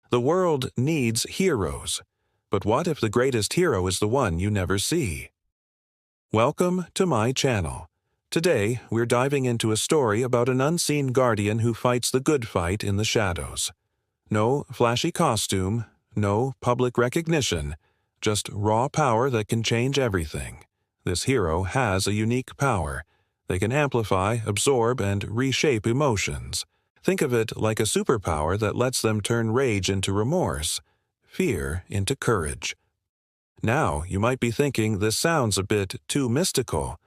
The world needs heroes. But what if the greatest hero is the one you never see? Welcome to my channel. Today, we're diving into a story about an unseen guardian who fights the good fight in the shadows. No flashy costume, no public recognition, just raw power that can change everything. This hero has a unique power. They can amplify, absorb, and reshape emotions. Think of it like a superpower that lets them turn rage into remorse, fear into courage. Now, you might be thinking this sounds a bit too mystical.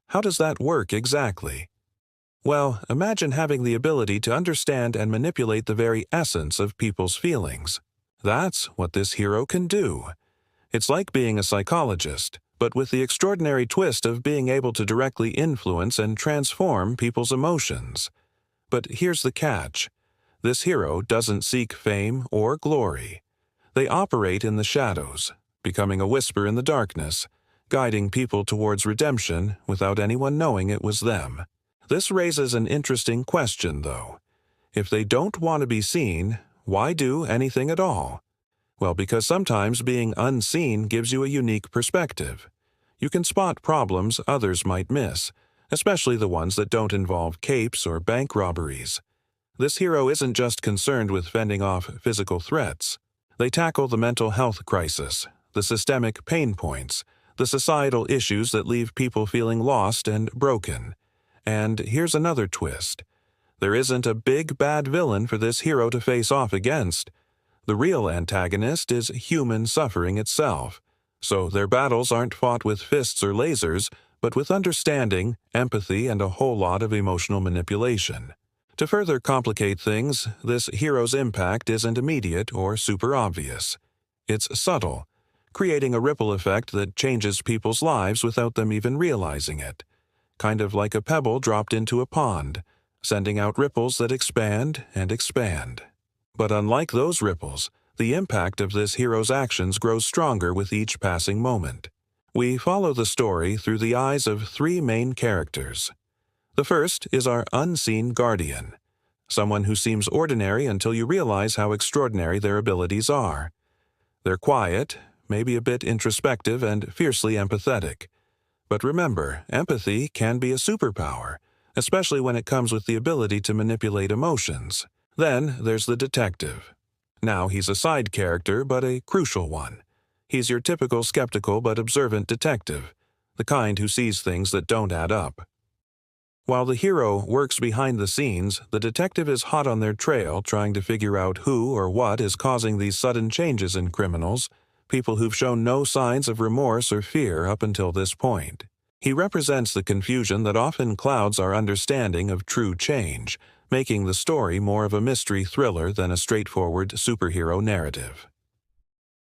How does that work exactly? Well, imagine having the ability to understand and manipulate the very essence of people's feelings. That's what this hero can do. It's like being a psychologist, but with the extraordinary twist of being able to directly influence and transform people's emotions. But here's the catch. This hero doesn't seek fame or glory. They operate in the shadows, becoming a whisper in the darkness, guiding people towards redemption without anyone knowing it was them. This raises an interesting question, though. If they don't want to be seen, why do anything at all? Well, because sometimes being unseen gives you a unique perspective. You can spot problems others might miss, especially the ones that don't involve capes or bank robberies. This hero isn't just concerned with fending off physical threats. They tackle the mental health crisis, the systemic pain points, the societal issues that leave people feeling lost and broken. And here's another twist. There isn't a big bad villain for this hero to face off against. The real antagonist is human suffering itself. So their battles aren't fought with fists or lasers, but with understanding, empathy, and a whole lot of emotional manipulation. To further complicate things, this hero's impact isn't immediate or super obvious. It's subtle, creating a ripple effect that changes people's lives without them even realizing it. Kind of like a pebble dropped into a pond, sending out ripples that expand and expand. But unlike those ripples, the impact of this hero's actions grows stronger with each passing moment. We follow the story through the eyes of three main characters. The first is our unseen guardian, someone who seems ordinary until you realize how extraordinary their abilities are. They're quiet, maybe a bit introspective, and fiercely empathetic. But remember, empathy can be a superpower, especially when it comes with the ability to manipulate emotions. Then there's the detective. Now he's a side character, but a crucial one. He's your typical skeptical but observant detective, the kind who sees things that don't add up. While the hero works behind the scenes, the detective is hot on their trail trying to figure out who or what is causing these sudden changes in criminals, people who've shown no signs of remorse or fear up until this point. He represents the confusion that often clouds our understanding of true change, making the story more of a mystery thriller than a straightforward superhero narrative.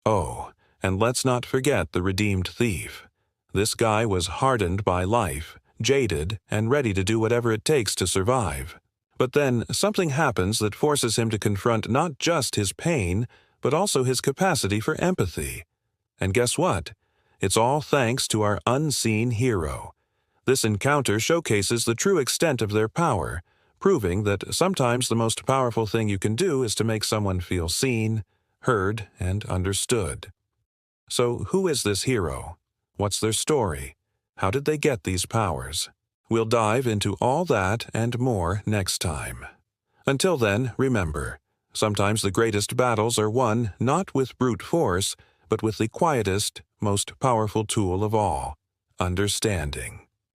Oh, and let's not forget the redeemed thief. This guy was hardened by life, jaded, and ready to do whatever it takes to survive. But then something happens that forces him to confront not just his pain, but also his capacity for empathy. And guess what? It's all thanks to our unseen hero. This encounter showcases the true extent of their power, proving that sometimes the most powerful thing you can do is to make someone feel seen, heard, and understood. So who is this hero? What's their story? How did they get these powers? We'll dive into all that and more next time. Until then, remember, sometimes the greatest battles are won not with brute force, but with the quietest, most powerful tool of all, understanding.